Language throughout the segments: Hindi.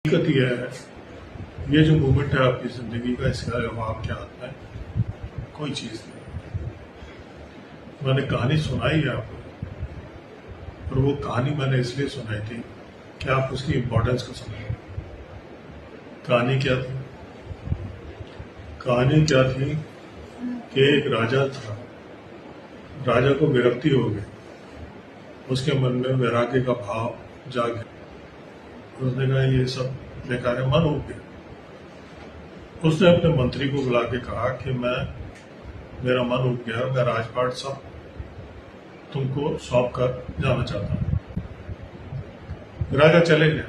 दिक्कत यह है, ये जो मोमेंट है आपकी जिंदगी का, इसका जवाब क्या आता है? कोई चीज नहीं। मैंने कहानी सुनाई है आपको, और वो कहानी मैंने इसलिए सुनाई थी कि आप उसकी इम्पोर्टेंस को समझें। कहानी क्या थी? कहानी क्या थी कि एक राजा था। राजा को विरक्ति हो गई, उसके मन में वैराग्य का भाव जाग गया। उसने कहा ये सब बेकार है, मन उठ गया। उसने अपने मंत्री को बुला के कहा कि मेरा मन उठ गया, मैं राजपाट सब तुमको सौंप कर जाना चाहता हूँ। राजा चले गए,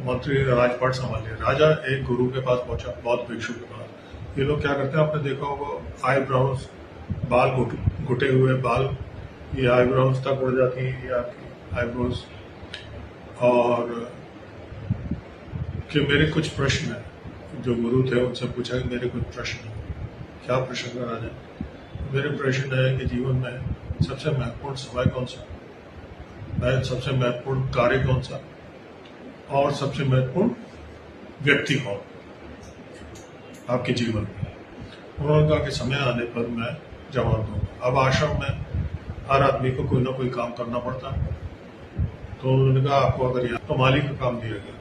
मंत्री ने राजपाट संभाल लिया। राजा एक गुरु के पास पहुंचा, बहुत भिक्षु के पास। ये लोग क्या करते हैं, आपने देखा होगा, आईब्राउज, बाल घुटे हुए बाल, ये आईब्राउज तक उड़ जाती है, ये आपकी आईब्रोज। और कि मेरे कुछ प्रश्न है। जो गुरु थे उनसे पूछा कि मेरे कुछ प्रश्न है। क्या प्रश्न है राजा? मेरे प्रश्न है कि जीवन में सबसे महत्वपूर्ण समय कौन सा, सबसे महत्वपूर्ण कार्य कौन सा, और सबसे महत्वपूर्ण व्यक्ति कौन आपके जीवन में? उन्होंने कहा कि समय आने पर मैं जवाब दूंगा। अब आश्रम में हर आदमी को कोई ना कोई काम करना पड़ता है, तो उन्होंने कहा आपको अगर यहाँ तो माली का काम दिया गया।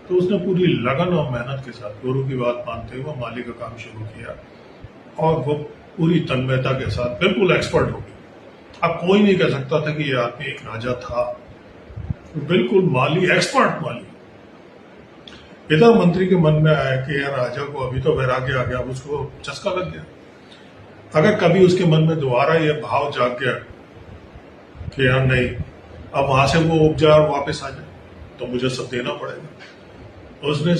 तो उसने पूरी लगन और मेहनत के साथ गुरु की बात मानते हुए माली का काम शुरू किया, और वो पूरी तन्मयता के साथ बिल्कुल एक्सपर्ट हो गया। अब कोई नहीं कह सकता था कि ये आदमी एक राजा था, बिल्कुल माली, एक्सपर्ट माली। इधर मंत्री के मन में आया कि यार राजा को अभी तो वैराग्य आ गया, उसको चस्का लग गया। अगर कभी उसके मन में दोबारा ये भाव जाग गया कि यार नहीं, अब वहां से वो उब जाए और वापस आ जाए, तो मुझे सब देना पड़ेगा। उसने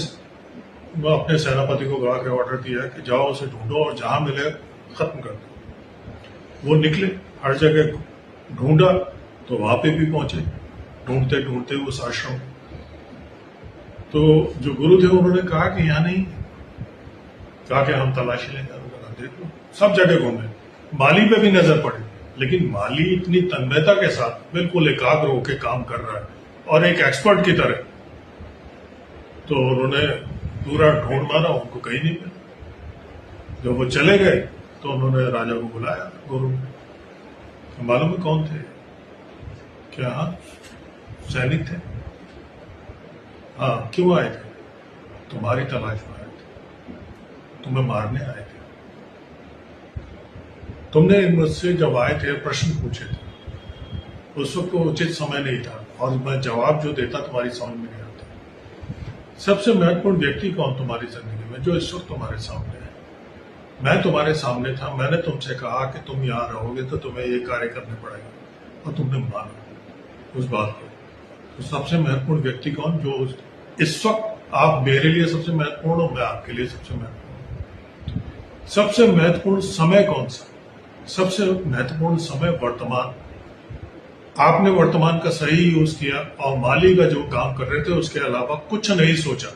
अपने सेनापति को बुला के ऑर्डर दिया कि जाओ उसे ढूंढो और जहां मिले खत्म कर दो। वो निकले, हर जगह ढूंढा, तो वहां पे भी पहुंचे, ढूंढते ढूंढते उस आश्रम। तो जो गुरु थे उन्होंने कहा कि यहाँ नहीं, कहा कि हम तलाशी लेंगे। देख लो, सब जगह घूमे, माली पे भी नजर पड़ी, लेकिन माली इतनी तन्मयता के साथ बिल्कुल एकाग्र होकर काम कर रहा है और एक एक्सपर्ट की तरह। तो उन्होंने पूरा ढूंढ मारा, उनको कहीं नहीं मिला। जब वो चले गए तो उन्होंने राजा को बुलाया, गुरु ने। मालूम है कौन थे? क्या? हाँ, सैनिक थे। हाँ, क्यों आए थे? तुम्हारी तलाश में आए थे, तुम्हें मारने आए थे। तुमने मुझसे जब आए थे प्रश्न पूछे थे, उस वक्त उचित समय नहीं था, और मैं जवाब जो देता तुम्हारी समझ में नहीं आता। सबसे महत्वपूर्ण व्यक्ति कौन तुम्हारी जिंदगी में, जो इस वक्त तुम्हारे सामने है? मैं तुम्हारे सामने था, मैंने तुमसे कहा कि तुम यहाँ रहोगे तो तुम्हें ये कार्य करने पड़ेगा, और तुमने माना उस बात को। तो सबसे महत्वपूर्ण व्यक्ति कौन, जो इस वक्त आप मेरे लिए सबसे महत्वपूर्ण हो, मैं आपके लिए सबसे महत्वपूर्ण। सबसे महत्वपूर्ण समय कौन सा? सबसे महत्वपूर्ण समय वर्तमान। आपने वर्तमान का सही यूज किया, और माली का जो काम कर रहे थे उसके अलावा कुछ नहीं सोचा।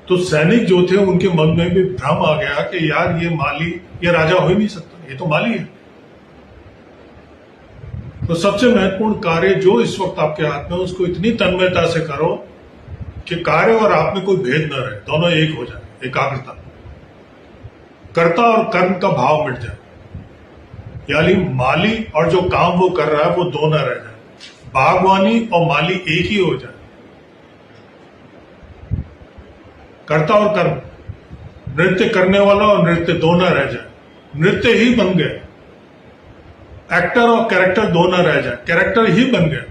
तो सैनिक जो थे उनके मन में भी भ्रम आ गया कि यार ये माली, ये राजा हो ही नहीं सकता, ये तो माली है। तो सबसे महत्वपूर्ण कार्य जो इस वक्त आपके हाथ में, उसको इतनी तन्मयता से करो कि कार्य और आप में कोई भेद न रहे, दोनों एक हो जाए, एकाग्रता, कर्ता और कर्म का भाव मिट जाए। यानी माली और जो काम वो कर रहा है वो दो न रह जाए, बागवानी और माली एक ही हो जाए। कर्ता और कर्म, नृत्य करने वाला और नृत्य दो न रह जाए, नृत्य ही बन गए। एक्टर और कैरेक्टर दो न रह जाए, कैरेक्टर ही बन गए।